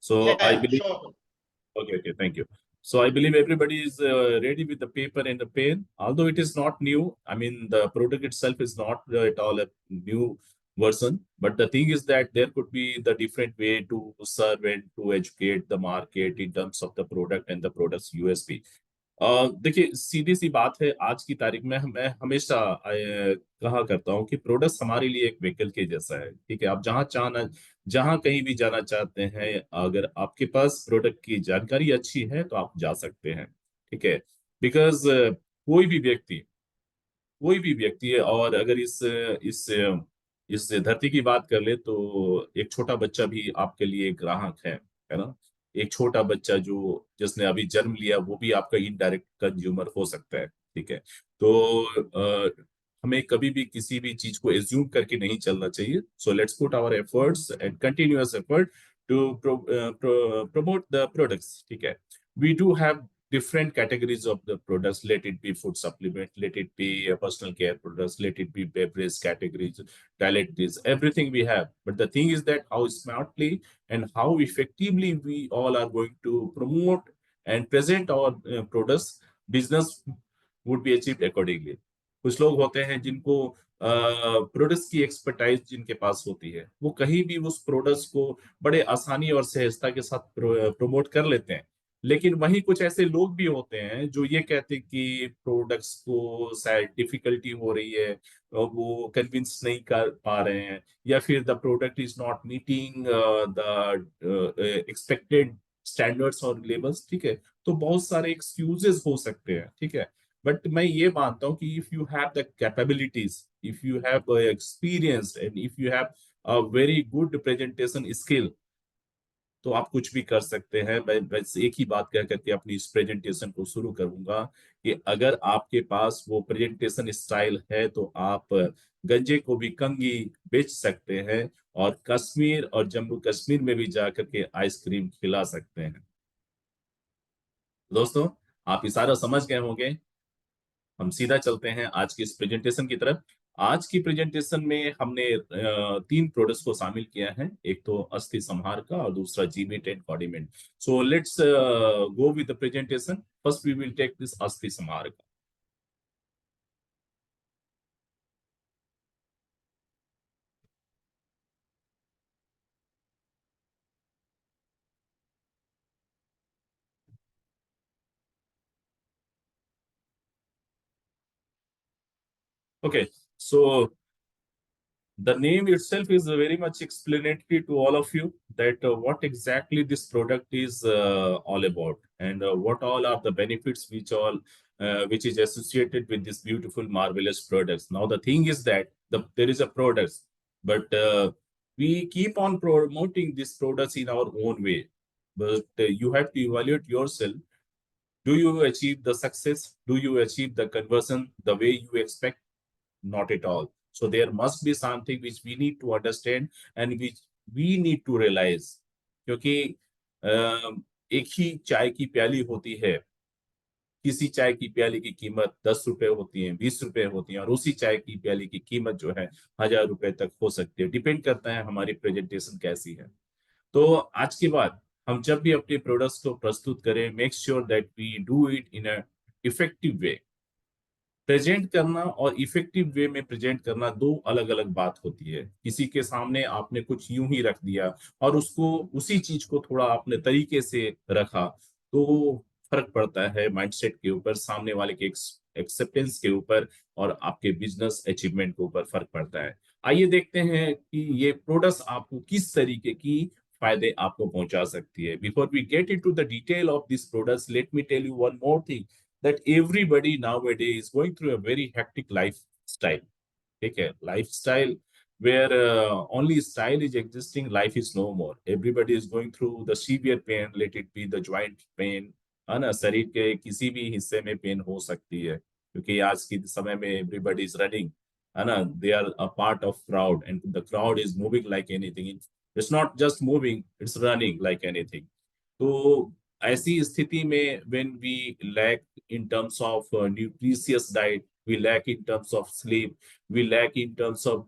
So I Yeah, believe, sure. okay, thank you. So I believe everybody is ready with the paper and the pen. Although it is not new, I mean, the product itself is not at all a new version. But the thing is that there could be the different way to serve and to educate the market in terms of the product and the product's USP. देखिए, सीधी सी बात है, आज की तारीख में मैं हमेशा कहा करता हूँ कि प्रोडक्ट्स हमारे लिए एक व्हीकल के जैसा है। ठीक है, आप जहाँ कहीं भी जाना चाहते हैं, अगर आपके पास प्रोडक्ट की जानकारी अच्छी है तो आप जा सकते हैं। ठीक है, बिकॉज कोई भी व्यक्ति है, और अगर इस धरती की बात कर ले तो एक छोटा बच्चा भी आपके लिए ग्राहक है ना। एक छोटा बच्चा जो जिसने अभी जन्म लिया वो भी आपका इनडायरेक्ट कंज्यूमर हो सकता है। ठीक है, तो हमें कभी भी किसी भी चीज को एज्यूम करके नहीं चलना चाहिए। So let's put our efforts and continuous effort to promote the products. ठीक है, we do have different categories of the products. Let it be food supplement, let it be personal care products, let it be beverage categories, toiletries, everything we have. But the thing is that how smartly and how effectively we all are going to promote and present our products, business would be achieved accordingly. कुछ लोग होते हैं जिनको products की expertise जिनके पास होती है, वो कहीं भी उस प्रोडक्ट्स को बड़े आसानी और सहजता के साथ प्रमोट कर लेते हैं। लेकिन वहीं कुछ ऐसे लोग भी होते हैं जो ये कहते हैं कि प्रोडक्ट्स को शायद डिफिकल्टी हो रही है, और वो कन्विंस नहीं कर पा रहे हैं, या फिर the product is not meeting the expected standards और लेवल्स। ठीक है, तो बहुत सारे एक्सक्यूजेस हो सकते हैं। ठीक है, बट मैं ये मानता हूँ कि if you have the capabilities, if you have experience and if you have a very good presentation skill, तो आप कुछ भी कर सकते हैं। मैं बस एक ही बात कह करके अपनी इस प्रेजेंटेशन को शुरू करूंगा कि अगर आपके पास वो प्रेजेंटेशन स्टाइल है तो आप गंजे को भी कंघी बेच सकते हैं, और कश्मीर और जम्मू कश्मीर में भी जाकर के आइसक्रीम खिला सकते हैं। दोस्तों, आप इशारा समझ गए होंगे। हम सीधा चलते हैं आज की इस प्रेजेंटेशन की तरफ। आज की प्रेजेंटेशन में हमने 3 प्रोडक्ट्स को शामिल किया है। एक तो अस्थि संहार का, और दूसरा जीमीट एंड कॉर्डिमेंट। So let's go with the presentation. First we will take this Asthi Sanhar का। Okay, so the name itself is very much explanatory to all of you, that what exactly this product is all about, and what all are the benefits which is associated with this beautiful marvelous products. Now the thing is that there is a product, but we keep on promoting these products in our own way, but you have to evaluate yourself. Do you achieve the success? Do you achieve the conversion the way you expect? Not at all. So there must be something which we need to understand and which we need to realize. क्योंकि एक ही चाय की प्याली होती है। किसी चाय की प्याली की कीमत 10 रुपए होती है, 20 रुपए होती है, और उसी चाय की प्याली की कीमत जो है 1000 रुपए तक हो सकती है। डिपेंड करता है हमारी प्रेजेंटेशन कैसी है। तो आज के बाद हम जब भी अपने प्रोडक्ट्स को प्रस्तुत करें, make sure that we do it in a effective way. Present करना और इफेक्टिव वे में प्रेजेंट करना दो अलग अलग बात होती है। किसी के सामने आपने कुछ यूं ही रख दिया और उसको उसी चीज को थोड़ा अपने तरीके से रखा, तो फर्क पड़ता है माइंडसेट के ऊपर, सामने वाले के एक्सेप्टेंस के ऊपर, और आपके बिजनेस अचीवमेंट के ऊपर फर्क पड़ता है। आइए देखते हैं कि ये प्रोडक्ट्स आपको किस तरीके की फायदे आपको पहुंचा सकती है। Before we get into the detail of this products, let me tell you one more thing, that everybody nowadays is going through a very hectic lifestyle. Okay, lifestyle where only style is existing, life is no more. Everybody is going through the severe pain, let it be the joint pain, है ना। शरीर के किसी भी हिस्से में pen हो सकती है, क्योंकि आज के समय में एवरीबडी इज रनिंग, है ना। They are a part of crowd and the crowd is moving like anything. It's not just moving, it's running like anything. तो ऐसी स्थिति में when we lack in terms of nutritious diet, we lack in terms of sleep, we lack in terms of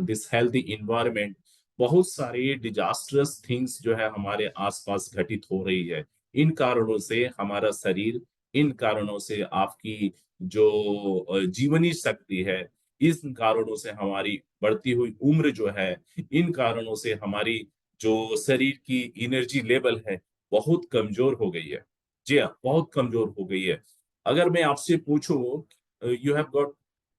this healthy environment, बहुत सारे disastrous things जो है हमारे आसपास घटित हो रही है। इन कारणों से हमारा शरीर, इन कारणों से आपकी जो जीवनी शक्ति है, इन कारणों से हमारी बढ़ती हुई उम्र जो है, इन कारणों से हमारी जो शरीर की एनर्जी लेवल है बहुत कमजोर हो गई है। जी हाँ, बहुत कमजोर हो गई है। अगर मैं आपसे पूछूं, you have got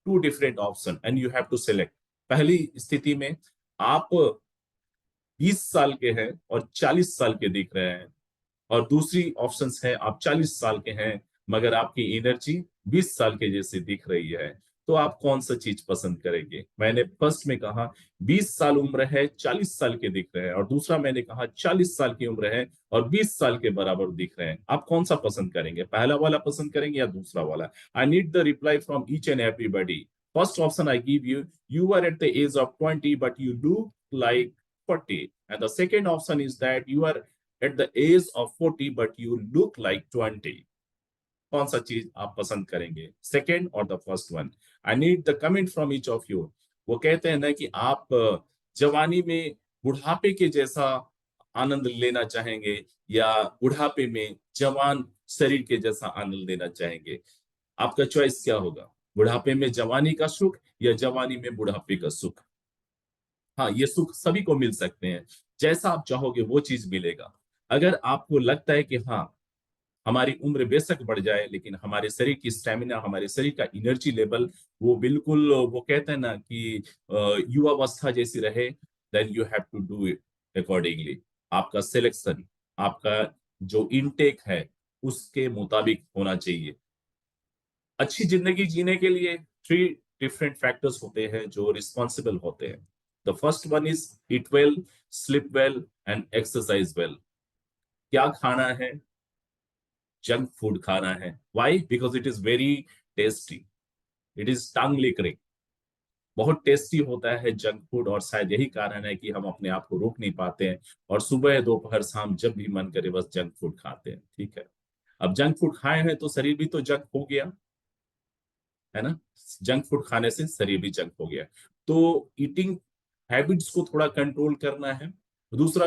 two different option and you have to select. पहली स्थिति में आप 20 साल के हैं और 40 साल के दिख रहे हैं, और दूसरी ऑप्शंस है आप 40 साल के हैं मगर आपकी एनर्जी 20 साल के जैसे दिख रही है। तो आप कौन सा चीज पसंद करेंगे? मैंने फर्स्ट में कहा 20 साल उम्र है, 40 साल के दिख रहे हैं, और दूसरा मैंने कहा 40 साल की उम्र है और 20 साल के बराबर दिख रहे हैं। आप कौन सा पसंद करेंगे? पहला वाला पसंद करेंगे या दूसरा वाला? I need the reply from each and everybody. First option I give you, you are at the age of 20 but you look like 40, and the second option is that you are at the age of 40 but you look like 20। कौन सा चीज आप पसंद करेंगे, second और the first one? I need the comment from each of you. वो कहते हैं ना कि आप जवानी में बुढ़ापे के जैसा आनंद लेना चाहेंगे या बुढ़ापे में जवान शरीर के जैसा आनंद लेना चाहेंगे? आपका चॉइस क्या होगा? बुढ़ापे में जवानी का सुख या जवानी में बुढ़ापे का सुख? हाँ, ये सुख सभी को मिल सकते हैं, जैसा आप चाहोगे वो चीज मिलेगा। अगर आपको लगता है कि हाँ, हमारी उम्र बेशक बढ़ जाए लेकिन हमारे शरीर की स्टेमिना, हमारे शरीर का एनर्जी लेवल वो बिल्कुल, वो कहते हैं ना कि युवावस्था जैसी रहे, then you have to do it accordingly. आपका सिलेक्शन, आपका जो इनटेक है उसके मुताबिक होना चाहिए। अच्छी जिंदगी जीने के लिए थ्री डिफरेंट फैक्टर्स होते हैं जो रिस्पॉन्सिबल होते हैं। The first one is eat well, sleep well and exercise well. क्या खाना है? जंक फूड खाना है। Why? Because it is very tasty, it is tongue licking. बहुत टेस्टी होता है जंक फूड, और शायद यही कारण है कि हम अपने आप को रोक नहीं पाते हैं और सुबह दोपहर शाम जब भी मन करे बस जंक फूड खाते हैं। ठीक है, अब जंक फूड खाए हैं तो शरीर भी तो जंक हो गया, है ना? जंक फूड खाने से शरीर भी जंक हो गया। तो ईटिंग हैबिट्स को थोड़ा कंट्रोल करना है। दूसरा,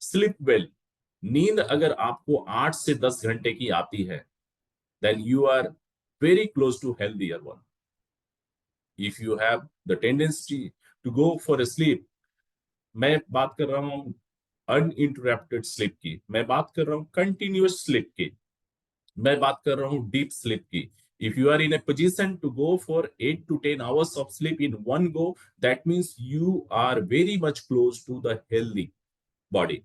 स्लीप वेल। नींद अगर आपको 8 से 10 घंटे की आती है, then you are very close to healthier one. If you have the tendency to go for a sleep, मैं बात कर रहा हूँ अनइंटरप्टेड स्लीप की, मैं बात कर रहा हूँ कंटिन्यूअस स्लीप की, मैं बात कर रहा हूँ डीप स्लीप की। If you are in a position to go for 8 to 10 hours of sleep in one go, that means you are very much close to the healthy body.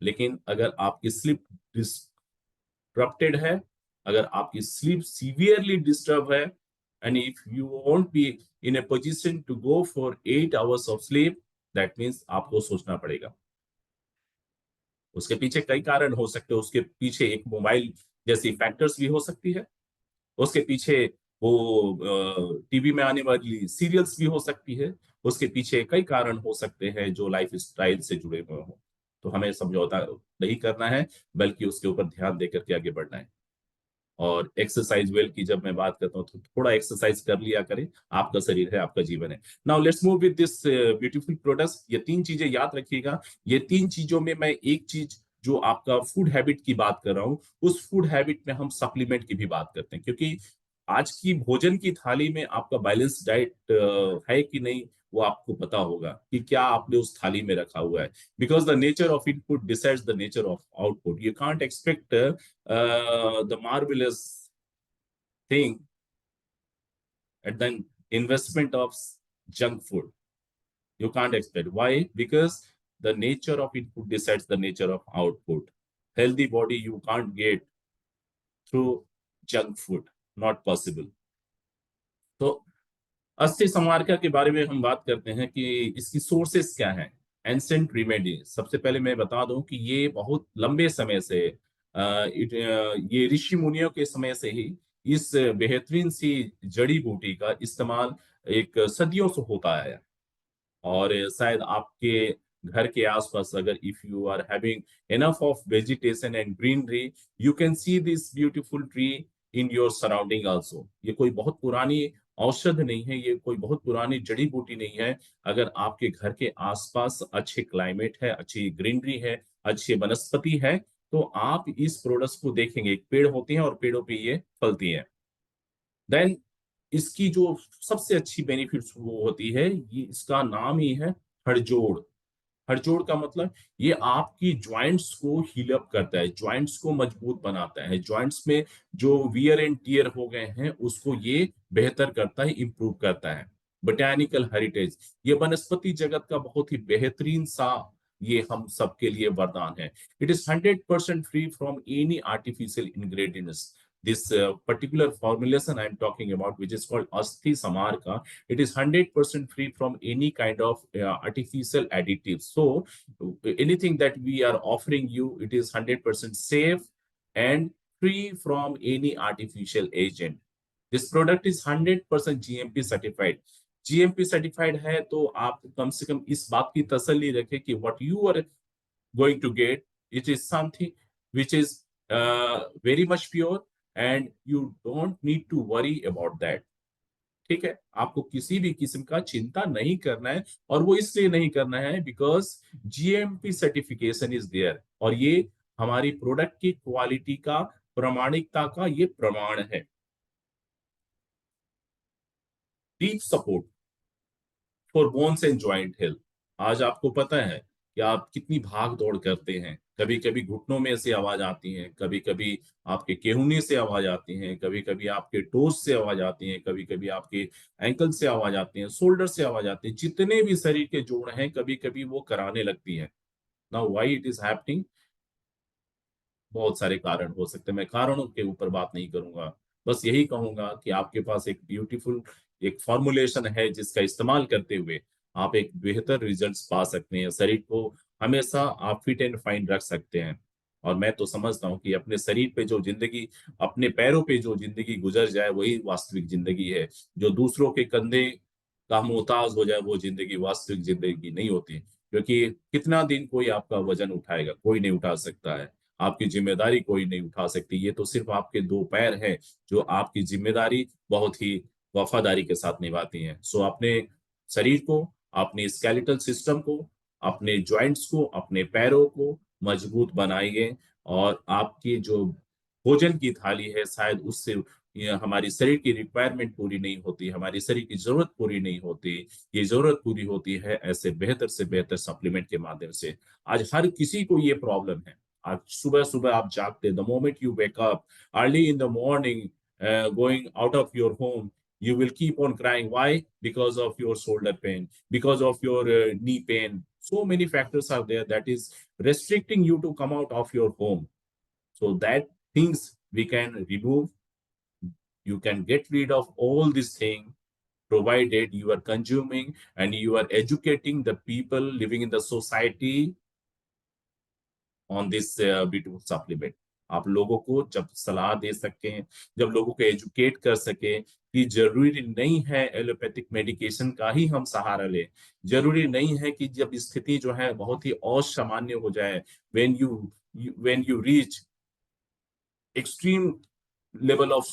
लेकिन अगर आपकी स्लीप डिस्टर्बटेड है, अगर आपकी sleep severely disturb है, and if you won't be in a position to go for 8 hours of sleep, that means आपको सोचना पड़ेगा। उसके पीछे कई कारण हो सकते हैं, उसके पीछे एक मोबाइल जैसी फैक्टर्स भी हो सकती है, उसके पीछे वो टीवी में आने वाली सीरियल्स भी हो सकती है, उसके पीछे कई कारण हो सकते हैं जो लाइफ स्टाइल से जुड़े हुए हों। तो हमें समझौता नहीं करना है, बल्कि उसके ऊपर ध्यान देकर के आगे बढ़ना है। और एक्सरसाइज वेल की जब मैं बात करता हूँ तो थोड़ा एक्सरसाइज कर लिया करें। आपका शरीर है, आपका जीवन है। Now let's move with this beautiful products. ये तीन चीजें याद रखिएगा। ये तीन चीजों में मैं एक चीज जो आपका फूड हैबिट की बात कर रहा हूँ, उस फूड हैबिट में हम सप्लीमेंट की भी बात करते हैं, क्योंकि आज की भोजन की थाली में आपका बैलेंस डाइट है कि नहीं, वो आपको पता होगा कि क्या आपने उस थाली में रखा हुआ है। Because the nature of input decides the nature of output. You can't expect the marvelous thing at the investment of junk food. You can't expect. Why? Because the nature of input decides the nature of output. Healthy body you can't get through junk food. Not possible. तो अस्थि समार्का के बारे में हम बात करते हैं कि इसकी सोर्सेस क्या हैं। एंसेंट रिमेडी, सबसे पहले मैं बता दूं कि ये बहुत लंबे समय से ये ऋषि मुनियों के समय से ही इस बेहतरीन सी जड़ी बूटी का इस्तेमाल एक सदियों से होता आया। और शायद आपके घर के आसपास अगर if you are having enough of vegetation and greenery, you can see this beautiful tree in your surrounding also. ये कोई बहुत पुरानी औषध नहीं है, ये कोई बहुत पुरानी जड़ी बूटी नहीं है। अगर आपके घर के आसपास अच्छे क्लाइमेट है, अच्छी ग्रीनरी है, अच्छी वनस्पति है, तो आप इस प्रोडक्ट्स को देखेंगे। एक पेड़ होती है और पेड़ों पे ये फलती है। देन इसकी जो सबसे अच्छी बेनिफिट्स वो होती है, ये इसका नाम ही है हड़जोड़। हड़जोड़ का मतलब ये आपकी जॉइंट्स को हील अप करता है, जॉइंट्स को मजबूत बनाता है, जॉइंट्स में जो वियर एंड टियर हो गए हैं उसको ये बेहतर करता है, इंप्रूव करता है। बोटैनिकल हेरिटेज, ये वनस्पति जगत का बहुत ही बेहतरीन सा, ये हम सबके लिए वरदान है। It is 100% free from any artificial ingredients. This particular formulation I am talking about, which is called Asthi Samarka, it is 100% free from any kind of artificial additives. So anything that we are offering you, it is 100% safe and free from any artificial agent. This product is 100% GMP certified. GMP certified है तो आप कम से कम इस बात की तसल्ली रखें कि what you are going to get, it is something which is very much pure and you don't need to worry about that. ठीक है, आपको किसी भी किस्म का चिंता नहीं करना है, और वो इसलिए नहीं करना है because GMP certification is there, और ये हमारी प्रोडक्ट की क्वालिटी का, प्रामाणिकता का ये प्रमाण है। Deep support for bones and joint health. आज आपको पता है कि आप कितनी भाग दौड़ करते हैं, कभी कभी घुटनों में से आवाज आती है, कभी कभी आपके केहूने से आवाज आती है, कभी कभी आपके टोस से आवाज आती है, कभी कभी आपके एंकल से आवाज आती है, शोल्डर से आवाज आती है, जितने भी शरीर के जोड़ हैं कभी कभी वो कराने लगती है। Now why it is happening, बहुत सारे कारण हो सकते हैं, मैं कारणों के ऊपर बात नहीं करूंगा। बस यही कहूंगा कि आपके पास एक ब्यूटीफुल एक फॉर्मुलेशन है जिसका इस्तेमाल करते हुए आप एक बेहतर रिजल्ट्स पा सकते हैं, शरीर को हमेशा आप फिट एंड फाइन रख सकते हैं। और मैं तो समझता हूँ कि अपने शरीर पे जो जिंदगी, अपने पैरों पे जो जिंदगी गुजर जाए वही वास्तविक जिंदगी है। जो दूसरों के कंधे का मोहताज हो जाए वो जिंदगी वास्तविक जिंदगी नहीं होती, क्योंकि कितना दिन कोई आपका वजन उठाएगा, कोई नहीं उठा सकता है। आपकी जिम्मेदारी कोई नहीं उठा सकती, ये तो सिर्फ आपके दो पैर हैं जो आपकी जिम्मेदारी बहुत ही वफादारी के साथ निभाती हैं। सो अपने शरीर को, अपने स्केलेटल सिस्टम को, अपने जॉइंट्स को, अपने पैरों को मजबूत बनाइए, और आपकी जो भोजन की थाली है शायद उससे ये हमारी शरीर की रिक्वायरमेंट पूरी नहीं होती, हमारी शरीर की जरूरत पूरी नहीं होती। ये जरूरत पूरी होती है ऐसे बेहतर से बेहतर सप्लीमेंट के माध्यम से। आज हर किसी को ये प्रॉब्लम है। आज सुबह सुबह आप जागते, the moment you wake up early in the morning, going out of your home, you will keep on crying. Why? Because of your shoulder pain, because of your knee pain. So many factors are there that is restricting you to come out of your home. So that things we can remove. You can get rid of all these things provided you are consuming and you are educating the people living in the society on this beautiful supplement. आप लोगों को जब सलाह दे सकें, जब लोगों को educate कर सके कि जरूरी नहीं है एलोपैथिक मेडिकेशन का ही हम सहारा लें, जरूरी नहीं है कि जब स्थिति जो है बहुत ही असामान्य हो जाए, when you reach extreme level of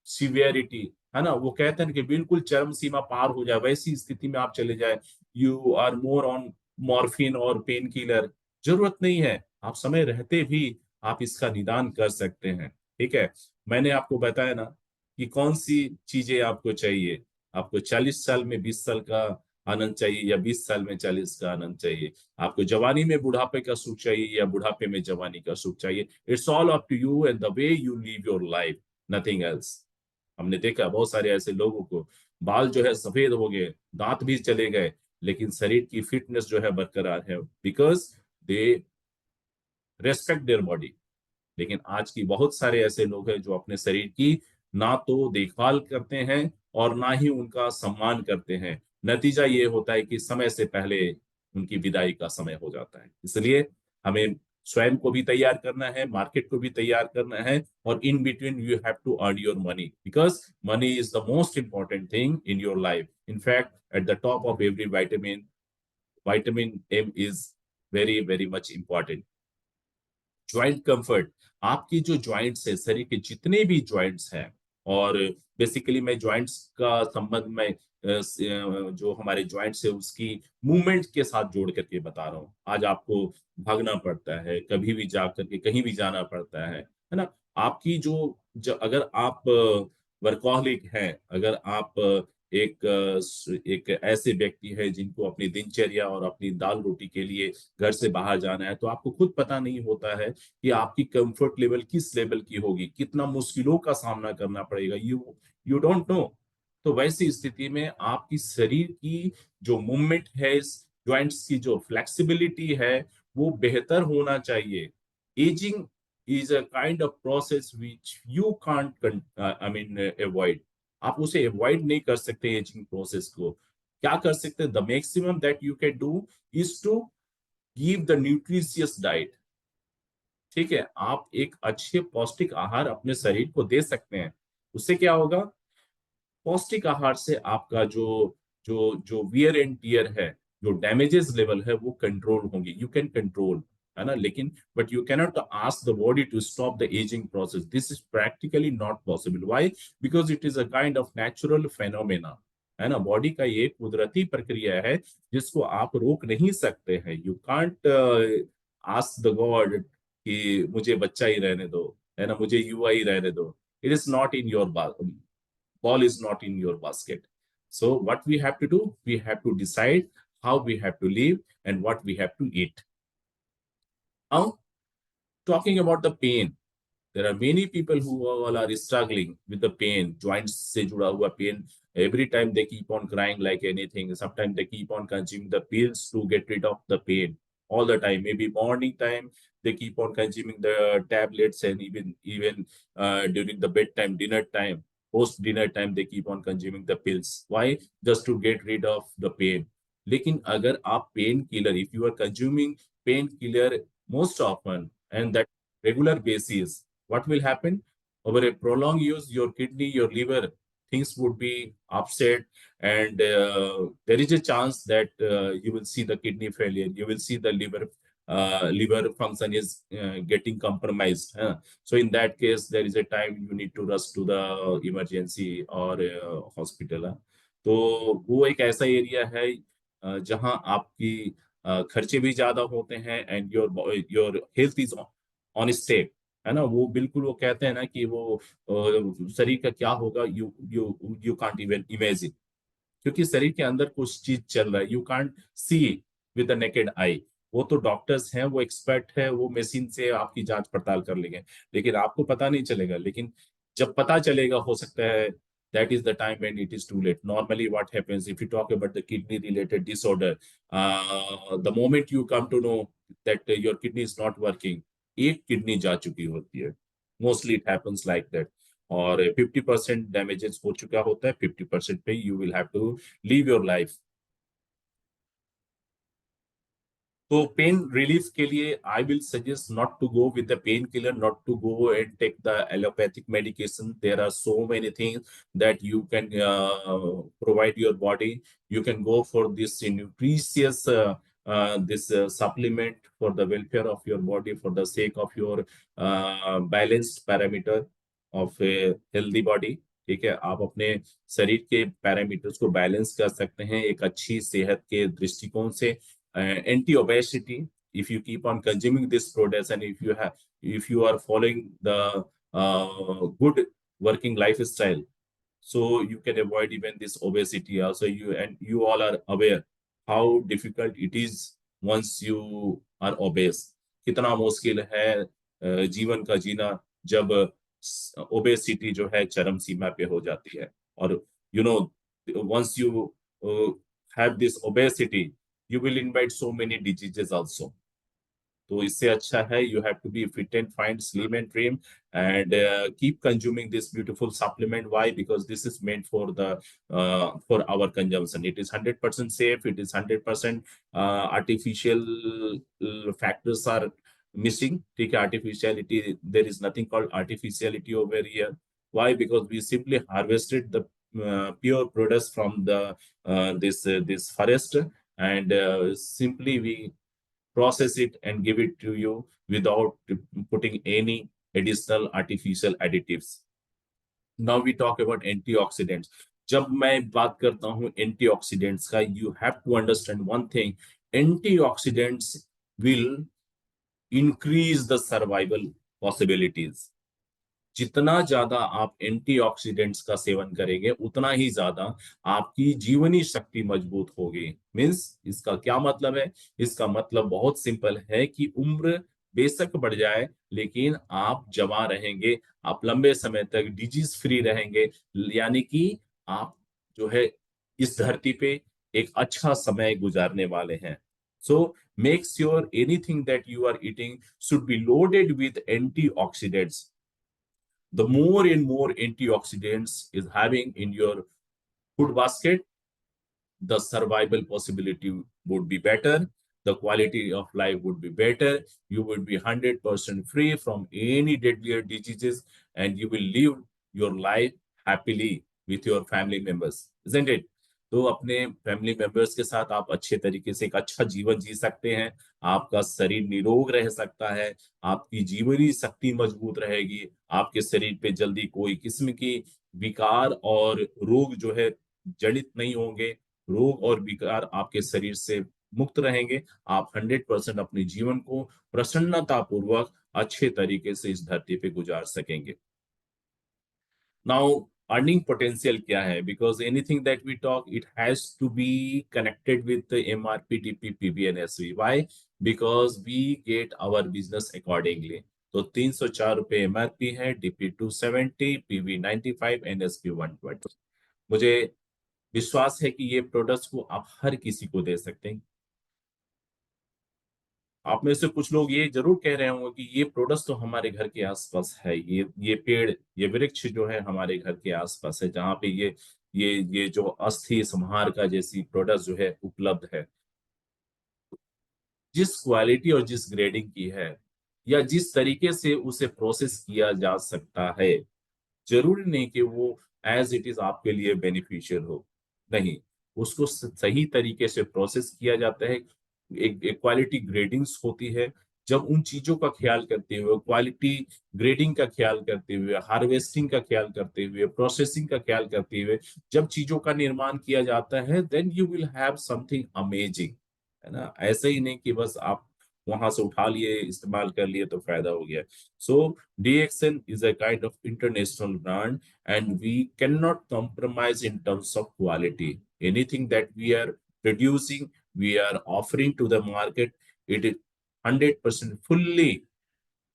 severity, है ना, वो कहते हैं कि बिल्कुल चरम सीमा पार हो जाए, वैसी स्थिति में आप चले जाए, you are more on morphine और पेन किलर, जरूरत नहीं है। आप समय रहते भी आप इसका निदान कर सकते हैं। ठीक है, मैंने आपको बताया ना कि कौन सी चीजें आपको चाहिए। आपको 40 साल में 20 साल का आनंद चाहिए या 20 साल में 40 का आनंद चाहिए? आपको जवानी में बुढ़ापे का सुख चाहिए या बुढ़ापे में जवानी का सुख चाहिए? It's all up to you and the way you live your life, nothing else. हमने देखा बहुत सारे ऐसे लोगों को बाल जो है सफेद हो गए, दांत भी चले गए, लेकिन शरीर की फिटनेस जो है बरकरार है, because they respect their body. लेकिन आज की बहुत सारे ऐसे लोग हैं जो अपने शरीर की ना तो देखभाल करते हैं और ना ही उनका सम्मान करते हैं। नतीजा ये होता है कि समय से पहले उनकी विदाई का समय हो जाता है। इसलिए हमें स्वयं को भी तैयार करना है, मार्केट को भी तैयार करना है, और in between you have to earn your money, because money is the most important thing in your life. In fact at the top of every vitamin, vitamin M is very very much important. Joint comfort, आपकी जो joints है, शरीर के जितने भी joints हैं और basically मैं जॉइंट्स का संबंध में जो हमारे जॉइंट्स है उसकी मूवमेंट के साथ जोड़ करके बता रहा हूँ। आज आपको भागना पड़ता है, कभी भी जा करके कहीं भी जाना पड़ता है ना। आपकी अगर आप वर्कहॉलिक हैं, अगर आप एक ऐसे व्यक्ति है जिनको अपनी दिनचर्या और अपनी दाल रोटी के लिए घर से बाहर जाना है, तो आपको खुद पता नहीं होता है कि आपकी कंफर्ट लेवल किस लेवल की होगी, कितना मुश्किलों का सामना करना पड़ेगा, यू डोंट नो। तो वैसी स्थिति में आपकी शरीर की जो मूवमेंट है, जॉइंट्स की जो फ्लेक्सिबिलिटी है, वो बेहतर होना चाहिए। Ageing is a kind of process which you can't I mean avoid. आप उसे अवॉइड नहीं कर सकते एजिंग प्रोसेस को। क्या कर सकते हैं? The maximum that you can do is to give the nutritious diet. ठीक है, आप एक अच्छे पौष्टिक आहार अपने शरीर को दे सकते हैं। उससे क्या होगा? पौष्टिक आहार से आपका जो जो जो वियर एंड टियर है, जो डैमेजेस लेवल है, वो कंट्रोल होंगे, यू कैन कंट्रोल, है ना। लेकिन but you cannot ask the body to stop the ageing process, this is practically not possible. Why? Because it is a kind of natural phenomena, है ना। Body का ये कुदरती प्रक्रिया है जिसको आप रोक नहीं सकते हैं। You can't ask the God कि मुझे बच्चा ही रहने दो, है ना, मुझे युवा ही रहने दो। It is not in your ball is not in your basket. So what we have to do, we have to decide how we have to live and what we have to eat. Now, talking about the pain, there are many people who all are struggling with the pain, joints se juda hua pain. Every time they keep on crying like anything. Sometimes they keep on consuming the pills to get rid of the pain all the time. Maybe morning time they keep on consuming the tablets, and even during the bedtime, dinner time, post dinner time they keep on consuming the pills. Why? Just to get rid of the pain. लेकिन अगर आप pain killer, if you are consuming pain killer most often and that regular basis, what will happen? Over a prolonged use, your kidney, your liver, things would be upset, and there is a chance that you will see the kidney failure. You will see the liver function is getting compromised. So in that case, there is a time you need to rush to the emergency or hospital. तो वो एक ऐसा area है जहां आपकी खर्चे भी ज्यादा होते हैं, and your health is on stake, है ना। वो बिल्कुल, वो कहते हैं ना कि वो शरीर का क्या होगा, you you you can't even imagine, क्योंकि शरीर के अंदर कुछ चीज चल रहा है, you can't see with the naked eye. वो तो डॉक्टर्स हैं, वो एक्सपर्ट है, वो मशीन से आपकी जांच पड़ताल कर लेंगे, लेकिन आपको पता नहीं चलेगा। लेकिन जब पता चलेगा, हो सकता है that is the time when it is too late. Normally what happens if you talk about the kidney related disorder, the moment you come to know that your kidney is not working, एक kidney जा चुकी होती है, mostly it happens like that. और 50% damages हो चुका होता है, 50% पे you will have to live your life. तो पेन रिलीफ के लिए I will suggest not to go with the pain killer, not to go and take the allopathic medication. There are so many things that you can provide your body. You can go for this nutritious this supplement for the welfare of your body, for the sake of your balanced parameter of a healthy body। ठीक है, आप अपने शरीर के parameters को balance कर सकते हैं एक अच्छी सेहत के दृष्टिकोण से। Anti-obesity, if you keep on consuming this products, and if you are following the good working lifestyle, so you can avoid even this obesity also. You all are aware how difficult it is once you are obese। कितना मुश्किल है जीवन का जीना जब obesity जो है चरम सीमा पे हो जाती है। और you know, once you have this obesity, you will invite so many diseases also। तो इससे अच्छा है, you have to be fit and fine, slim and trim, and keep consuming this beautiful supplement। Why? Because this is meant for our consumption। It is 100% safe, it is 100% artificial factors are missing। ठीक है, artificiality, there is nothing called artificiality over here। Why? Because we simply harvested the pure products from the this forest, and simply we process it and give it to you without putting any additional artificial additives। Now we talk about antioxidants. जब मैं बात करता हूं antioxidants का, you have to understand one thing, antioxidants will increase the survival possibilities. जितना ज्यादा आप antioxidants का सेवन करेंगे उतना ही ज्यादा आपकी जीवनी शक्ति मजबूत होगी। मीन्स इसका क्या मतलब है? इसका मतलब बहुत सिंपल है कि उम्र बेशक बढ़ जाए लेकिन आप जवान रहेंगे, आप लंबे समय तक डिजीज फ्री रहेंगे। यानी कि आप जो है इस धरती पे एक अच्छा समय गुजारने वाले हैं। So make sure anything that you are eating should be loaded with antioxidants. The more and more antioxidants is having in your food basket, the survival possibility would be better, the quality of life would be better, you would be 100% free from any deadlier diseases, and you will live your life happily with your family members, isn't it? तो अपने family members के साथ आप अच्छे तरीके से एक अच्छा जीवन जी सकते हैं, आपका शरीर निरोग रह सकता है, आपकी जीवनी शक्ति मजबूत रहेगी, आपके शरीर पे जल्दी कोई किस्म की विकार और रोग जो है जनित नहीं होंगे, रोग और विकार आपके शरीर से मुक्त रहेंगे। आप 100% अपने जीवन को प्रसन्नता पूर्वक अच्छे तरीके से इस धरती पे गुजार सकेंगे। नाउ अर्निंग पोटेंशियल क्या है? Because anything that we talk it has to be connected with MRP, DP, PV and SV. Why? Because we get our business accordingly. तो 304 रुपये एमआरपी है, डीपी 270, पीवी 95 एंड एसपी 120। मुझे विश्वास है कि ये प्रोडक्ट्स को आप हर किसी को दे सकते हैं। आप में से कुछ लोग ये जरूर कह रहे होंगे कि ये प्रोडक्ट्स तो हमारे घर के आसपास है, ये पेड़, ये वृक्ष जो है हमारे घर के आसपास है, जहाँ पे ये जो अस्थि संहार का जैसी प्रोडक्ट जो है उपलब्ध है। जिस क्वालिटी और जिस ग्रेडिंग की है या जिस तरीके से उसे प्रोसेस किया जा सकता है, जरूरी नहीं कि वो एज इट इज आपके लिए बेनिफिशियल हो। नहीं, उसको सही तरीके से प्रोसेस किया जाता है। एक क्वालिटी ग्रेडिंग्स होती है। जब उन चीजों का ख्याल करते हुए, क्वालिटी ग्रेडिंग का ख्याल करते हुए, हार्वेस्टिंग का ख्याल करते हुए, प्रोसेसिंग का ख्याल करते हुए जब चीजों का निर्माण किया जाता है, then you will have something amazing. है ना? ऐसे ही नहीं कि बस आप वहां से उठा लिए, इस्तेमाल कर लिए तो फायदा हो गया। सो DXN is a kind of international brand, and we cannot compromise in terms of quality. Anything that we are producing, we are offering to the market, it is 100% fully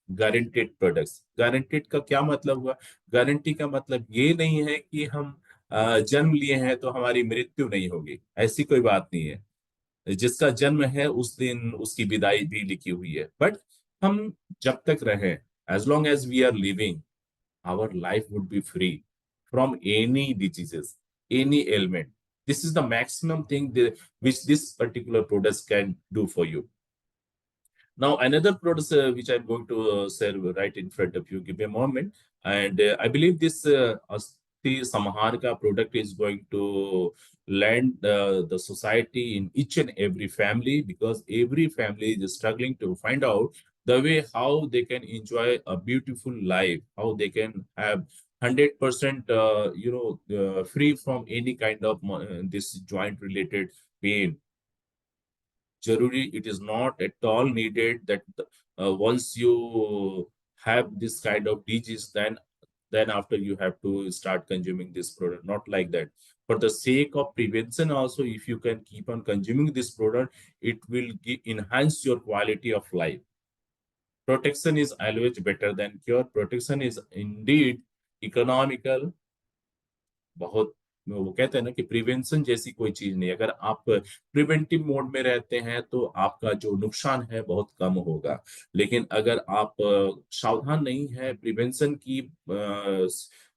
guaranteed products. Guaranteed का क्या मतलब हुआ? Guarantee का मतलब ये नहीं है कि हम जन्म लिए हैं तो हमारी मृत्यु नहीं होगी, ऐसी कोई बात नहीं है। जिसका जन्म है उस दिन उसकी विदाई भी लिखी हुई है। बट हम जब तक रहे, as long as we are living, our life would be free from any diseases, any ailment. This is the maximum thing which this particular product can do for you. Now, another product which I'm going to serve right in front of you. Give me a moment. And I believe this Asti Samaharka product is going to land the society in each and every family, because every family is struggling to find out the way how they can enjoy a beautiful life, how they can have 100% free from any kind of this joint related pain. Jaruri, it is not at all needed that once you have this kind of disease, then after you have to start consuming this product. Not like that. For the sake of prevention also, if you can keep on consuming this product, it will enhance your quality of life. Protection is always better than cure. Protection is indeed economical, बहुत। वो कहते हैं ना कि prevention जैसी कोई चीज नहीं। अगर आप प्रिवेंटिव मोड में रहते हैं तो आपका जो नुकसान है बहुत कम होगा। लेकिन अगर आप सावधान नहीं है, प्रिवेंशन की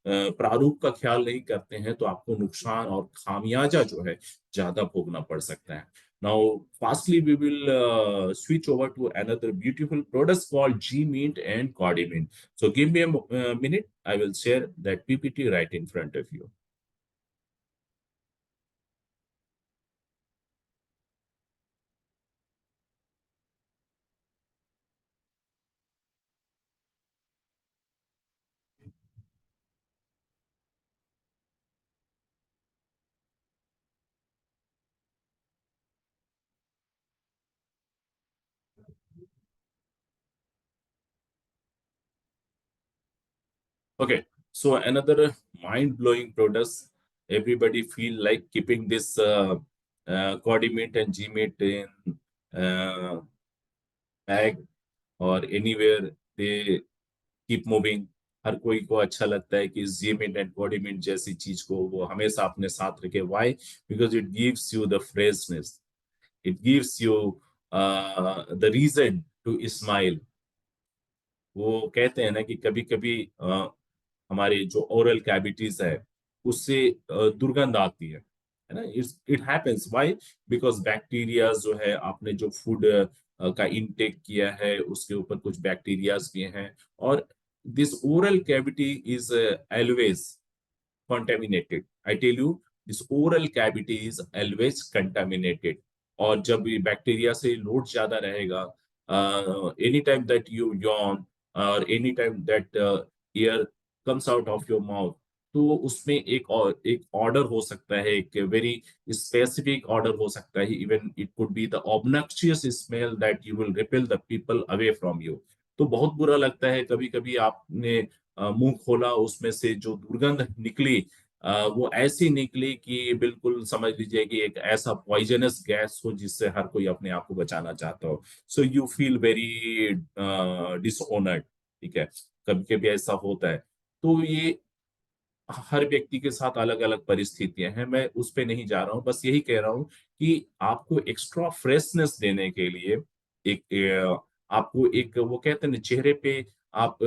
प्रारूप का ख्याल नहीं करते हैं, तो आपको नुकसान और खामियाजा जो है ज्यादा भोगना पड़ सकता है। Now, fastly we will switch over to another beautiful products called G Mint and Cody Mint. So give me a minute. I will share that PPT right in front of you. Okay, so another mind-blowing products. Everybody feel like keeping this Codimate and Gmate in uh, bag or anywhere they keep moving. हर कोई को अच्छा लगता है कि जीमिंट and बॉडीमिंट जैसी चीज को वो हमेशा अपने साथ रखे. Why? Because it gives you the freshness. It gives you the reason to smile. वो कहते हैं ना कि कभी कभी हमारे जो ओरल कैविटीज है उससे दुर्गंध आती है ना. It happens. Why? Because bacteria जो है आपने जो फूड का इनटेक किया है उसके ऊपर कुछ बैक्टीरियाज भी हैं. और this oral cavity is always contaminated. I tell you, this oral cavity is always contaminated. और जब ये बैक्टीरिया से लोड ज्यादा रहेगा, any time that you yawn और any time that air comes out of your mouth, तो उसमें एक ऑर्डर हो सकता है, एक वेरी स्पेसिफिक ऑर्डर हो सकता है. Even it could be the obnoxious smell that you will repel the people away from you. तो बहुत बुरा लगता है. कभी कभी आपने मुंह खोला, उसमें से जो दुर्गंध निकली वो ऐसी निकली कि बिल्कुल समझ लीजिए कि एक ऐसा पॉइजनस गैस हो जिससे हर कोई अपने आप को बचाना चाहता हो. So you feel very dishonoured. ठीक है, कभी कभी ऐसा होता है. तो ये हर व्यक्ति के साथ अलग अलग परिस्थितियां हैं. मैं उस पे नहीं जा रहा हूँ, बस यही कह रहा हूँ कि आपको एक्स्ट्रा फ्रेशनेस देने के लिए एक आपको एक वो कहते हैं ना चेहरे पे आप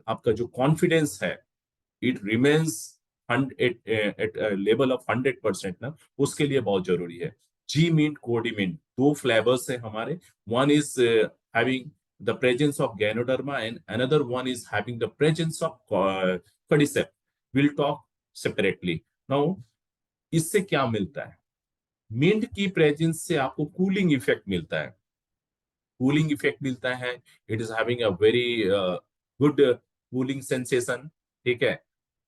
आपका जो कॉन्फिडेंस है it remains at level of 100% ना, उसके लिए बहुत जरूरी है. जी मिंट कोडी मिंट दो फ्लेवर्स है हमारे. One is having the presence of ganoderma and another one is having the presence of cordyceps. Will talk separately. Now इससे क्या मिलता है? मिंट की प्रेजेंस से आपको कूलिंग इफेक्ट मिलता है. कूलिंग इफेक्ट मिलता है. It is having a very good cooling sensation. ठीक है.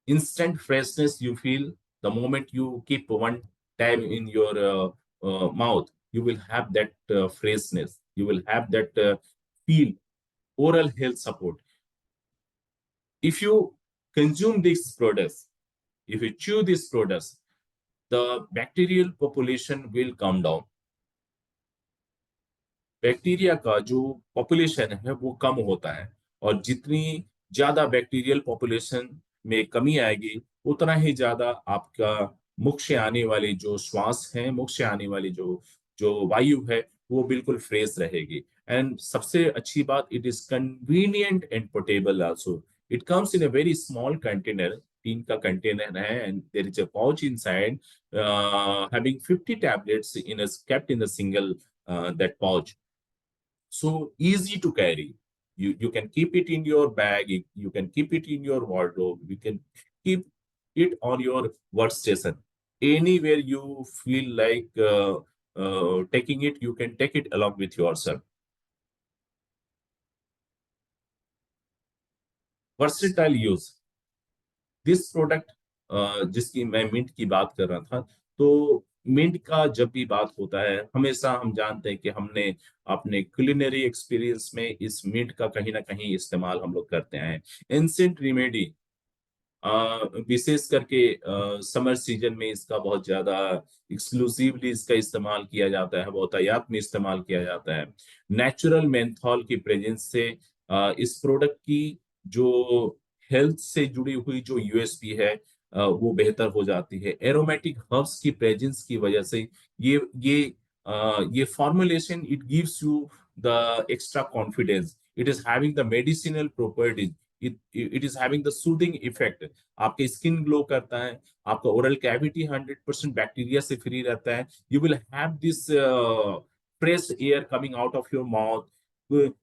Instant freshness you feel the moment you keep one tab in your mouth. You will have that freshness. You will have that feel. Oral health support. If you consume these products, if you chew these products, the bacterial population will come down. Bacteria का जो population है वो कम होता है. और जितनी ज्यादा bacterial population में कमी आएगी उतना ही ज्यादा आपका मुख से आने वाली जो श्वास है, मुख से आने वाली जो जो वायु है वो बिल्कुल फ्रेश रहेगी. एंड सबसे अच्छी बात, it is convenient and portable also. It comes in a very small container. Tin का कंटेनर है and there is a pouch inside having 50 tablets in a kept in a single that pouch. So easy to carry. You can keep it in your bag, you can keep it in your wardrobe, you can keep it on your workstation. Anywhere you feel like taking it, you can take it along with yourself. Versatile use. This product जिसकी मैं mint की बात कर रहा था, तो mint का जब भी बात होता है हमेशा हम जानते हैं कि हमने अपने कुलिनरी एक्सपीरियंस में इस मिंट का कहीं ना कहीं इस्तेमाल हम लोग करते हैं. एंशिएंट रेमेडी, विशेष करके समर सीजन में इसका बहुत ज्यादा एक्सक्लूसिवली इसका इस्तेमाल किया जाता है, बहुतायत में इस्तेमाल किया जाता है. नेचुरल मेंथॉल की प्रेजेंस से इस प्रोडक्ट की जो हेल्थ से जुड़ी हुई जो यूएसपी है वो बेहतर हो जाती है. एरोमेटिक हर्ब्स की प्रेजेंस की वजह से ये ये formulation it gives you the extra confidence. It is having the medicinal properties. It is having the soothing effect. आपके स्किन ग्लो करता है. आपका ओरल कैविटी 100% बैक्टीरिया से फ्री रहता है. You will have this fresh air coming out of your mouth.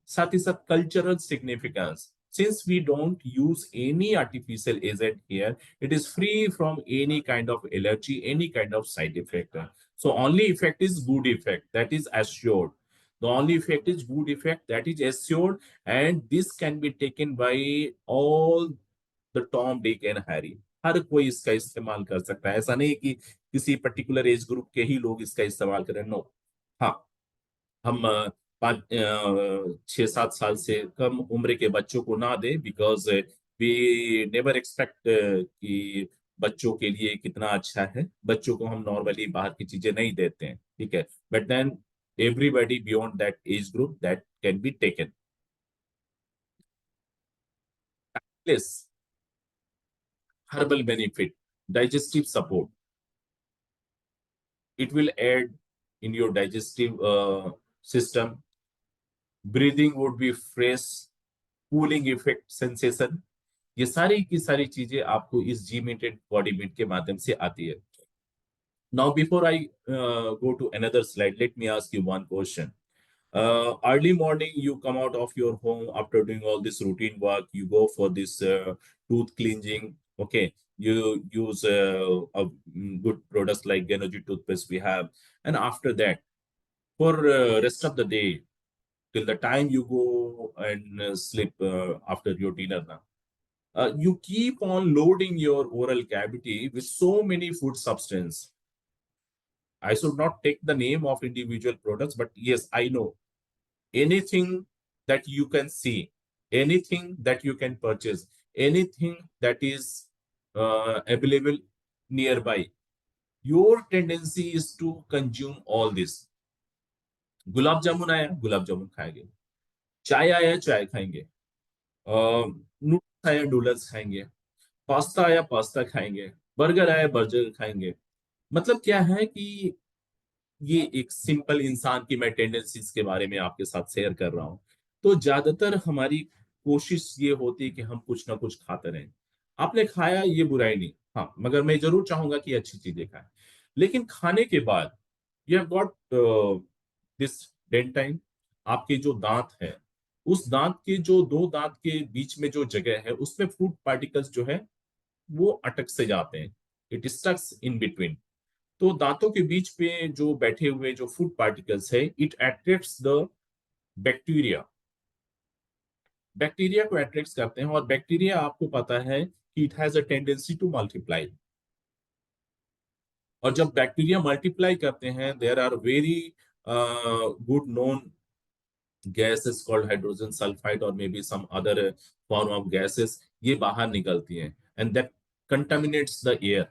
साथ ही साथ cultural significance. Since we don't use any artificial agent here, it is free from any kind of allergy, any kind of side effect. So only effect is good effect, that is assured. The only effect is good effect, that is assured. And this can be taken by all the Tom, Dick and Harry. हर कोई इसका इस्तेमाल कर सकता है. ऐसा नहीं कि किसी पर्टिकुलर एज ग्रुप के ही लोग इसका इस्तेमाल करें. नो. हाँ, हम 6-7 साल से कम उम्र के बच्चों को ना दे, बिकॉज वी नेवर एक्सपेक्ट कि बच्चों के लिए कितना अच्छा है, बच्चों को हम नॉर्मली बाहर की चीजें नहीं देते हैं, ठीक है, but then everybody beyond that age group that can be taken place, herbal benefit, digestive support. It will aid in your digestive system. Breathing would be fresh, cooling effect, sensation. ये सारी की सारी चीजें आपको इस जी मीटेड बॉडी मीट के माध्यम से आती है. Now, before I go to another slide, let me ask you one question. Early morning, you come out of your home after doing all this routine work. You go for this tooth cleansing. Okay, you use good products like Genogy toothpaste we have, and after that, for rest of the day, till the time you go and sleep after your dinner, now you keep on loading your oral cavity with so many food substance. I should not take the name of individual products, but yes, I know anything that you can see, anything that you can purchase, anything that is available nearby. Your tendency is to consume all this. Gulab jamun आया, गुलाब जामुन खाएंगे. चाय आया, चाय खाएंगे. Noodles आया, noodles खाएंगे. Pasta आया, pasta खाएंगे. बर्गर आया, बर्गर खाएंगे. मतलब क्या है कि ये एक सिंपल इंसान की मैं टेंडेंसीज के बारे में आपके साथ शेयर कर रहा हूं. तो ज्यादातर हमारी कोशिश ये होती है कि हम कुछ ना कुछ खाते रहें. आपने खाया, ये बुराई नहीं, हाँ, मगर मैं जरूर चाहूंगा कि अच्छी चीजें खाएं. लेकिन खाने के बाद you have got this dentine, आपके जो दांत है, उस दांत के जो दो दांत के बीच में जो जगह है, उसमें फूड पार्टिकल्स जो है वो अटक से जाते हैं. It stucks in between. तो दांतों के बीच पे जो बैठे हुए जो फूड पार्टिकल्स है, it attracts the bacteria. Bacteria को अट्रैक्ट करते हैं, और बैक्टीरिया आपको पता है कि it has a tendency to multiply. और जब बैक्टीरिया मल्टीप्लाई करते हैं, there are very good known gases called hydrogen sulfide or maybe some other form of gases, ये बाहर निकलती हैं, and that contaminates the air.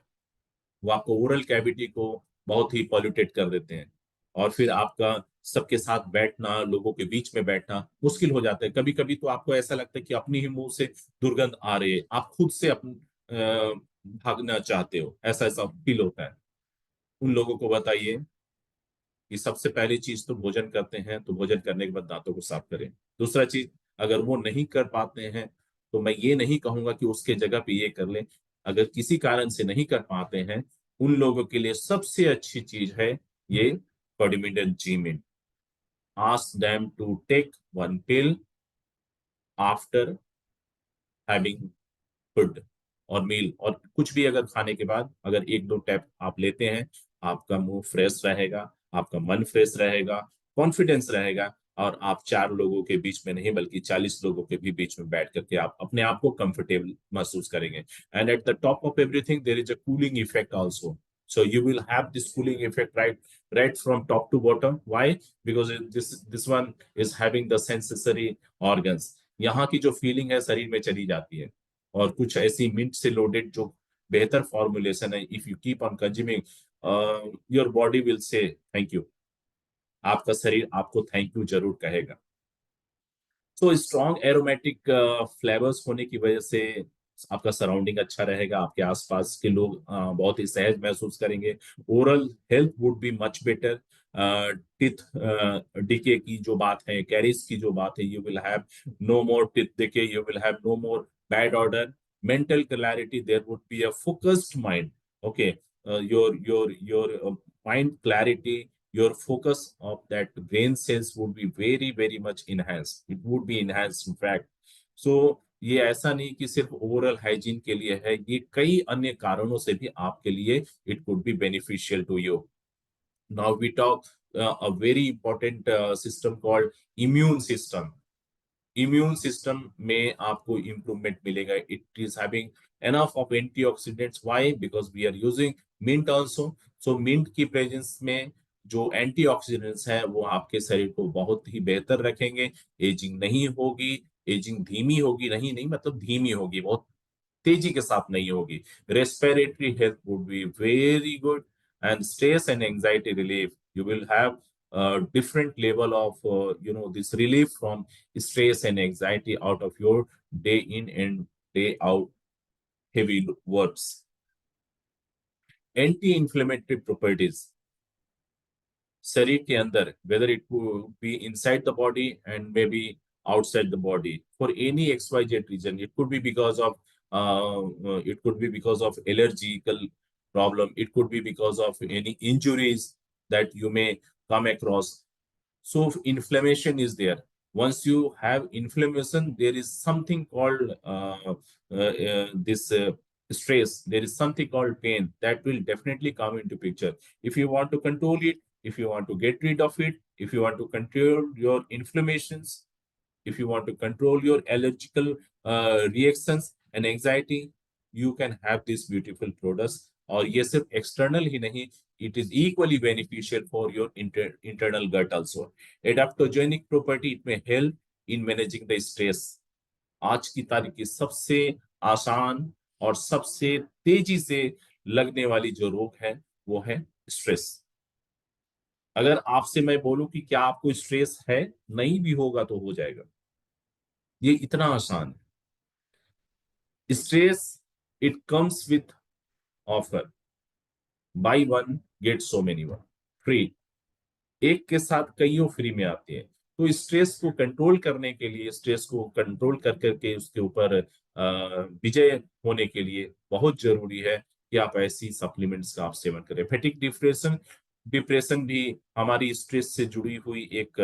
वो आपको ओरल कैविटी को बहुत ही पॉल्यूटेट कर देते हैं. और फिर आपका सबके साथ बैठना, लोगों के बीच में बैठना मुश्किल हो जाता है. कभी कभी तो आपको ऐसा लगता है कि अपनी ही मुंह से दुर्गंध आ रही है, आप खुद से भागना चाहते हो, ऐसा ऐसा फील होता है. उन लोगों को बताइए कि सबसे पहली चीज तो भोजन करते हैं, तो भोजन करने के बाद दांतों को साफ करें. दूसरा चीज, अगर वो नहीं कर पाते हैं, तो मैं ये नहीं कहूंगा कि उसके जगह पे ये कर लें. अगर किसी कारण से नहीं कर पाते हैं, उन लोगों के लिए सबसे अच्छी चीज है ये कोडिमिडन जीमिन. Ask them to take one pill after having food और मील, और कुछ भी अगर खाने के बाद अगर एक दो टैप आप लेते हैं, आपका मुंह फ्रेश रहेगा, आपका मन फ्रेश रहेगा, कॉन्फिडेंस रहेगा, और आप चार लोगों के बीच में नहीं बल्कि 40 लोगों के भी बीच में बैठ करके आप अपने आप को कंफर्टेबल महसूस करेंगे. And at the top of everything there is a cooling effect also. So you will have this cooling effect right from top to bottom. Why? Because this one is having the sensory organs. यहाँ की जो feeling है शरीर में चली जाती है. और कुछ ऐसी मिंट से लोडेड जो बेहतर फॉर्मुलेशन है, if you keep on consuming, your body will say thank you. आपका शरीर आपको थैंक यू जरूर कहेगा. तो स्ट्रॉन्ग एरोमेटिक फ्लेवर्स होने की वजह से आपका सराउंडिंग अच्छा रहेगा, आपके आसपास के लोग बहुत ही सहज महसूस करेंगे. Oral health would be much better. Teeth decay की जो बात है, कैरीज की जो बात है, you will have no more teeth decay, you will have no more bad order. Mental clarity, there would be a focused mind. Okay, your mind clarity, your focus of that brain cells would be very much enhanced. It would be enhanced in fact. So ये ऐसा नहीं कि सिर्फ overall hygiene के लिए है, ये कई अन्य कारणों से भी आपके लिए it could be beneficial to you. Now we talk a very important system called immune system. Immune system में आपको इंप्रूवमेंट मिलेगा. It is having enough of antioxidants. Why? Because we are using mint also. So mint की presence में जो antioxidants है वो आपके शरीर को बहुत ही बेहतर रखेंगे. एजिंग नहीं होगी, एजिंग धीमी होगी, नहीं नहीं मतलब धीमी होगी, बहुत तेजी के साथ नहीं होगी. Respiratory health would be very good, and stress and anxiety relief, you will have different level of this relief from stress and anxiety out of your day in and day out heavy works. Anti-inflammatory properties शरीर के अंदर, whether it could be inside the body and maybe outside the body for any XYZ reason. It could be because of allergical problem. It could be because of any injuries that you may come across. So inflammation is there. Once you have inflammation, there is something called this stress. There is something called pain that will definitely come into picture. If you want to control it, if you want to get rid of it, if you want to control your inflammations, if you want to control your allergical reactions and anxiety, you can have these beautiful products. और ये सिर्फ external ही नहीं, it is equally beneficial for your internal gut also. Adaptogenic property, it may help in managing the stress. आज की तारीख की सबसे आसान और सबसे तेजी से लगने वाली जो रोग है वो है स्ट्रेस. अगर आपसे मैं बोलूं कि क्या आपको स्ट्रेस है, नहीं भी होगा तो हो जाएगा, ये इतना आसान है. Stress, it comes with offer, by one get so many one free. एक के साथ कईयों फ्री में आती है. तो स्ट्रेस को कंट्रोल करने के लिए, स्ट्रेस को कंट्रोल कर करके उसके ऊपर विजय होने के लिए बहुत जरूरी है कि आप ऐसी सप्लीमेंट्स का आप सेवन करें. फैटिक डिप्रेशन, डिप्रेशन भी हमारी स्ट्रेस से जुड़ी हुई एक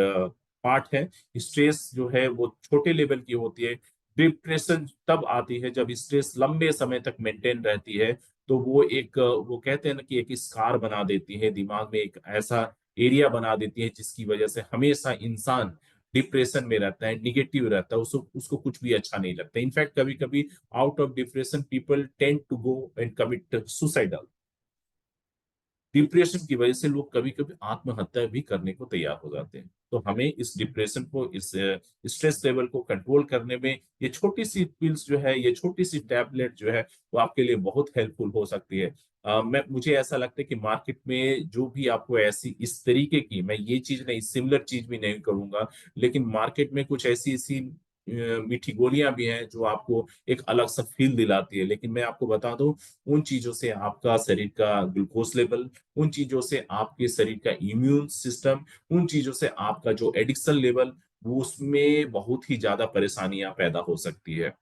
पार्ट है. स्ट्रेस जो है वो छोटे लेवल की होती है. डिप्रेशन तब आती है जब स्ट्रेस लंबे समय तक मेंटेन रहती है. तो वो एक वो कहते हैं ना कि एक स्कार बना देती है दिमाग में, एक ऐसा एरिया बना देती है जिसकी वजह से हमेशा इंसान डिप्रेशन में रहता है, निगेटिव रहता है, उसको उसको कुछ भी अच्छा नहीं लगता. इनफैक्ट कभी कभी out of depression people tend to go and commit suicidal. Depression की वजह से लोग कभी कभी आत्महत्या भी करने को तैयार हो जाते हैं. तो हमें इस डिप्रेशन को, इस स्ट्रेस लेवल को कंट्रोल करने में ये छोटी सी पिल्स जो है, ये छोटी सी टैबलेट जो है वो आपके लिए बहुत हेल्पफुल हो सकती है. मुझे ऐसा लगता है कि मार्केट में जो भी आपको ऐसी इस तरीके की, मैं ये चीज नहीं, सिमिलर चीज भी नहीं करूंगा, लेकिन मार्केट में कुछ ऐसी ऐसी मीठी गोलियां भी हैं जो आपको एक अलग सा फील दिलाती है. लेकिन मैं आपको बता दूं, उन चीजों से आपका शरीर का ग्लूकोज लेवल, उन चीजों से आपके शरीर का इम्यून सिस्टम, उन चीजों से आपका जो एडिक्शन लेवल, वो उसमें बहुत ही ज्यादा परेशानियां पैदा हो सकती है.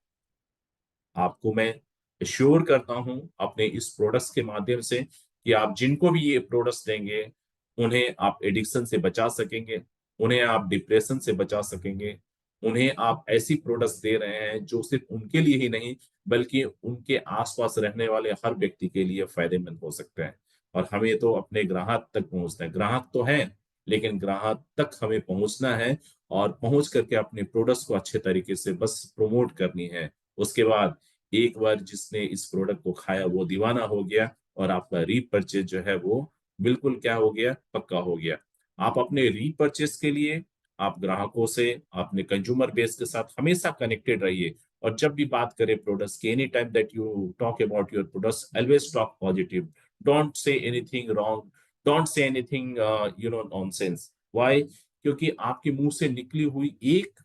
आपको मैं एश्योर करता हूं अपने इस प्रोडक्ट्स के माध्यम से कि आप जिनको भी ये प्रोडक्ट्स देंगे, उन्हें आप एडिक्शन से बचा सकेंगे, उन्हें आप डिप्रेशन से बचा सकेंगे, उन्हें आप ऐसी प्रोडक्ट्स दे रहे हैं जो सिर्फ उनके लिए ही नहीं बल्कि उनके आसपास रहने वाले हर व्यक्ति के लिए फायदेमंद हो सकते हैं. और हमें तो अपने ग्राहक तक पहुंचना है. ग्राहक तो है, लेकिन ग्राहक तक हमें पहुंचना है और पहुंच करके अपने प्रोडक्ट्स को अच्छे तरीके से बस प्रमोट करनी है. उसके बाद एक बार जिसने इस प्रोडक्ट को खाया वो दीवाना हो गया, और आपका रीपरचेज जो है वो बिल्कुल क्या हो गया, पक्का हो गया. आप अपने रीपरचेज के लिए आप ग्राहकों से, अपने कंज्यूमर बेस के साथ हमेशा कनेक्टेड रहिए. और जब भी बात करें प्रोडक्ट्स की, any time that you talk about your products, always talk positive. Don't say anything wrong, don't say anything nonsense. Why? क्योंकि आपके मुंह से निकली हुई एक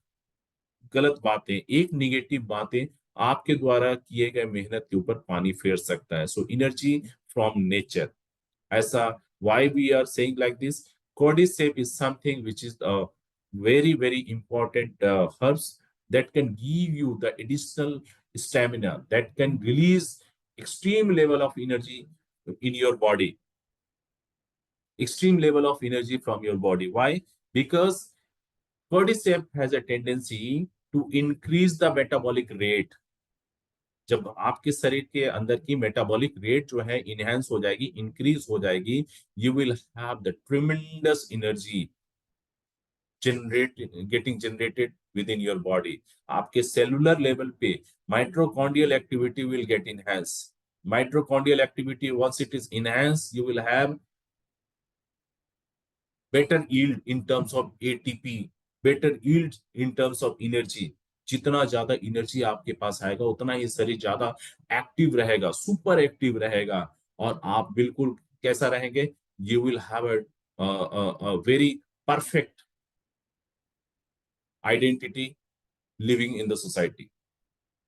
गलत बातें, एक निगेटिव बातें आपके द्वारा किए गए मेहनत के ऊपर पानी फेर सकता है. सो एनर्जी फ्रॉम नेचर, ऐसा why we are saying like this. Cordyceps is something which is a very very important herbs that can give you the additional stamina, that can release extreme level of energy in your body, extreme level of energy from your body. Why? Because cordyceps has a tendency to increase the metabolic rate. जब आपके शरीर के अंदर की metabolic rate जो है enhance हो जाएगी, इंक्रीज हो जाएगी, you will have the tremendous energy getting generated with in your body. आपके सेलुलर लेवल पे mitochondrial activity will get enhance. Mitochondrial activity once it is enhanced, you will have better yield in terms of ATP, better yield in terms of energy. जितना ज्यादा energy आपके पास आएगा उतना ही शरीर ज्यादा active रहेगा, सुपर एक्टिव रहेगा। और आप बिल्कुल कैसा रहेंगे, you will have a very perfect identity living in the society.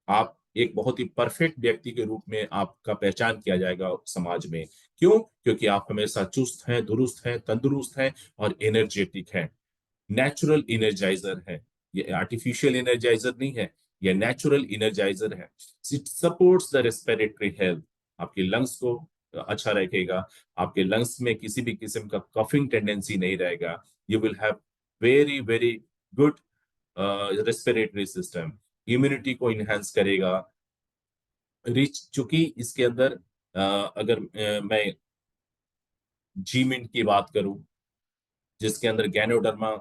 आप एक बहुत ही परफेक्ट व्यक्ति के रूप में आपका पहचान किया जाएगा समाज में। क्यों? क्योंकि आप हमेशा चुस्त हैं, दुरुस्त हैं, तंदुरुस्त हैं और एनर्जेटिक हैं। नेचुरल इनर्जाइजर है, ये आर्टिफिशियल इनर्जाइजर नहीं है, ये नेचुरल इनर्जाइजर है। It supports the respiratory health, आपके लंग्स को अच्छा रखेगा, आपके लंग्स में किसी भी किस्म का कफिंग टेंडेंसी नहीं रहेगा। You will have very very good respiratory system, immunity को इनहेंस करेगा। रिच, चूंकि इसके अंदर अगर मैं जीमिंट की बात करूं, जिसके अंदर गैनोडर्मा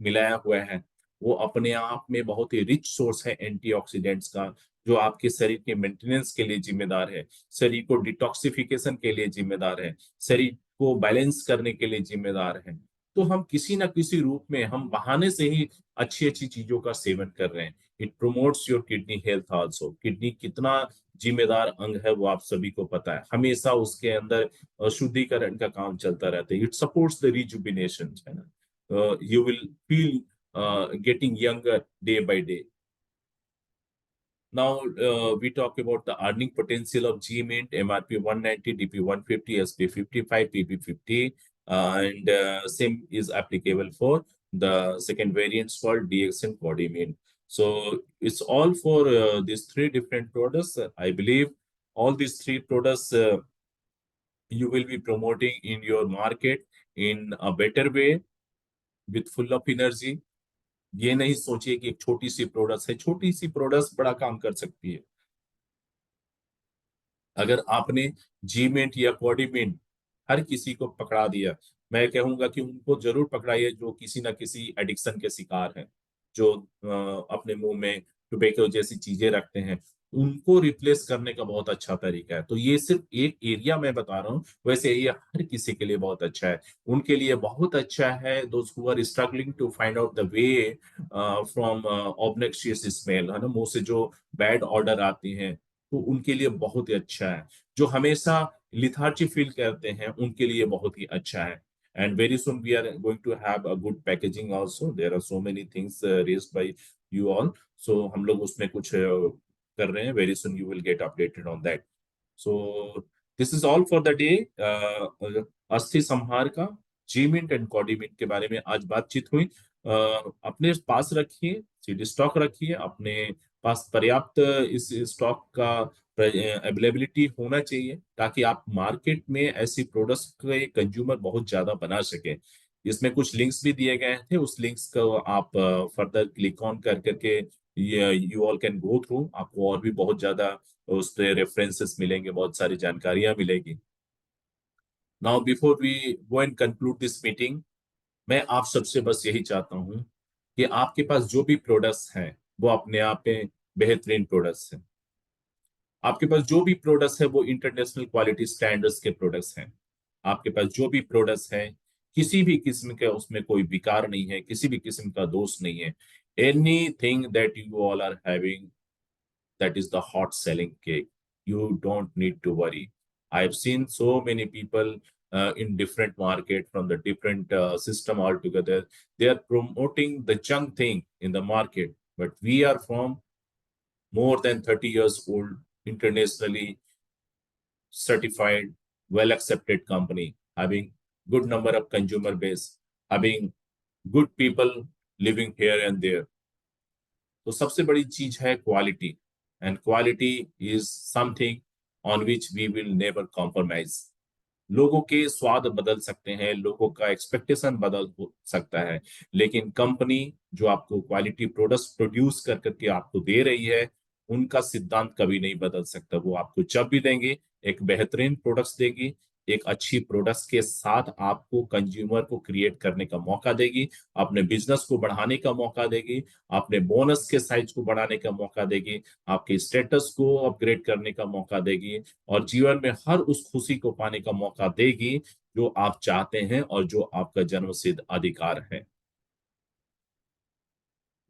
मिलाया हुआ है, वो अपने आप में बहुत ही रिच सोर्स है एंटीऑक्सीडेंट्स का, जो आपके शरीर के मेंटेनेंस के लिए जिम्मेदार है, शरीर को डिटॉक्सिफिकेशन के लिए जिम्मेदार है, शरीर को बैलेंस करने के लिए जिम्मेदार है। तो हम किसी ना किसी रूप में, हम बहाने से ही अच्छी अच्छी चीजों का सेवन कर रहे हैं। It promotes your kidney health also. Kidney कितना जिम्मेदार अंग है वो आप सभी को पता है, हमेशा उसके अंदर शुद्धिकरण का काम चलता रहता है। इट सपोर्ट्स द रिजुबिनेशन, है ना। You will feel getting younger day by day. Now we talk about the earning potential of G-Mint, MRP 190, DP 150, SP 55, PP 50, and same is applicable for the second variants called DX and Quadimint. So it's all for these three different products. I believe all these three products you will be promoting in your market in a better way with full of energy। ये नहीं सोचिए कि एक छोटी सी product है, छोटी सी product बड़ा काम कर सकती है। अगर आपने जीमेंट या कॉर्डिमेंट हर किसी को पकड़ा दिया, मैं कहूंगा कि उनको जरूर पकड़ाइए जो किसी ना किसी एडिक्शन के शिकार हैं, जो अपने मुंह में टोबैको जैसी चीजें रखते हैं। उनको रिप्लेस करने का बहुत अच्छा तरीका है। तो ये सिर्फ एक एरिया मैं बता रहा हूँ, वैसे ये हर किसी के लिए बहुत अच्छा है। उनके लिए बहुत अच्छा है, those who are struggling to find out the way from obnoxious smell, है ना, मुंह से जो बैड ऑर्डर आती हैं, तो उनके लिए बहुत ही अच्छा है। जो हमेशा लिथार्जी फील करते हैं उनके लिए बहुत ही अच्छा है। And very soon we are going to have a good packaging also, there are so many things raised by you all. So हम लोग उसमें कुछ कर रहे हैं, very soon you will get updated on that. So this is all for the day. Asthi Sanhar का जीमिंट and कॉर्डिमिंट के बारे में आज बातचीत हुई। अपने पास रखिए, सीडी स्टॉक रखिए अपने पास, पर्याप्त इस स्टॉक का अवेलेबिलिटी होना चाहिए, ताकि आप मार्केट में ऐसी प्रोडक्ट्स के कंज्यूमर बहुत ज्यादा बना सके। इसमें कुछ लिंक्स भी दिए गए थे, उस लिंक्स को आप फर्दर क्लिक ऑन कर करके you all can go through, आपको और भी बहुत ज्यादा उस रेफरेंसेस मिलेंगे, बहुत सारी जानकारियां मिलेगी। Now before we go and conclude this meeting, मैं आप सबसे बस यही चाहता हूं कि आपके पास जो भी प्रोडक्ट्स हैं वो अपने आप में बेहतरीन प्रोडक्ट्स हैं। आपके पास जो भी प्रोडक्ट्स है वो इंटरनेशनल क्वालिटी स्टैंडर्ड्स के प्रोडक्ट्स हैं। आपके पास जो भी प्रोडक्ट्स हैं, किसी भी किस्म का उसमें कोई विकार नहीं है, किसी भी किस्म का दोष नहीं है। Anything that you all are having, that is the hot selling cake. You don't need to worry. I've seen so many people in different market from the different system altogether. They are promoting the junk thing in the market, but we are from more than 30 years old, internationally certified, well accepted company, having good number of consumer base, having good people living here and there. तो सबसे बड़ी चीज है quality, and quality is something on which we will never compromise. लोगों के स्वाद बदल सकते हैं, लोगों का एक्सपेक्टेशन बदल हो सकता है, लेकिन कंपनी जो आपको क्वालिटी प्रोडक्ट्स प्रोड्यूस कर करके आपको दे रही है, उनका सिद्धांत कभी नहीं बदल सकता। वो आपको जब भी देंगे एक बेहतरीन प्रोडक्ट्स देगी, एक अच्छी प्रोडक्ट्स के साथ आपको कंज्यूमर को क्रिएट करने का मौका देगी, अपने बिजनेस को बढ़ाने का मौका देगी, अपने बोनस के साइज को बढ़ाने का मौका देगी, आपके स्टेटस को अपग्रेड करने का मौका देगी, और जीवन में हर उस खुशी को पाने का मौका देगी जो आप चाहते हैं और जो आपका जन्मसिद्ध अधिकार है।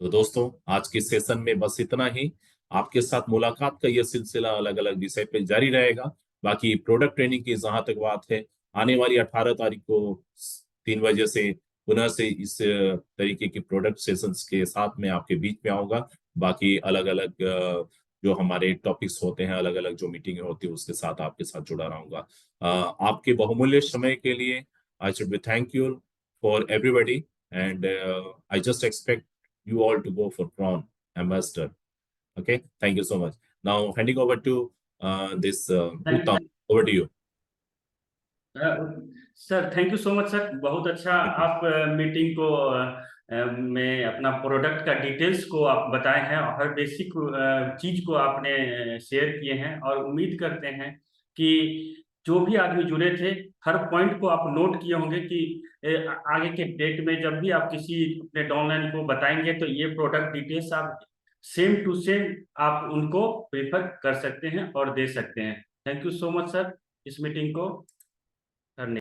तो दोस्तों, आज के सेशन में बस इतना ही। आपके साथ मुलाकात का यह सिलसिला अलग अलग विषय पे जारी रहेगा। बाकी प्रोडक्ट ट्रेनिंग की जहां तक बात है, आने वाली 18 तारीख को 3 बजे से पुनः से इस तरीके की प्रोडक्ट सेशंस के साथ में आपके बीच में आऊंगा। बाकी अलग अलग जो हमारे टॉपिक्स होते हैं, अलग अलग जो मीटिंग होती है, उसके साथ आपके साथ जुड़ा रहूंगा। आपके बहुमूल्य समय के लिए I should be thank you for everybody, and I just expect you all to go for prawn ambassador. Okay, thank you so much. Now handing over to this Uttam. Over to you. Sir thank you so much sir, बहुत अच्छा आप meeting को में अपना product का details को आप बताए हैं और हर बेसिक चीज को आपने शेयर किए हैं, और उम्मीद करते हैं कि जो भी आदमी जुड़े थे हर पॉइंट को आप नोट किए होंगे कि आगे के डेट में जब भी आप किसी अपने डाउनलाइन को बताएंगे तो ये प्रोडक्ट डिटेल्स आप सेम टू सेम आप उनको प्रेफर कर सकते हैं और दे सकते हैं। Thank you so much sir इस मीटिंग को करने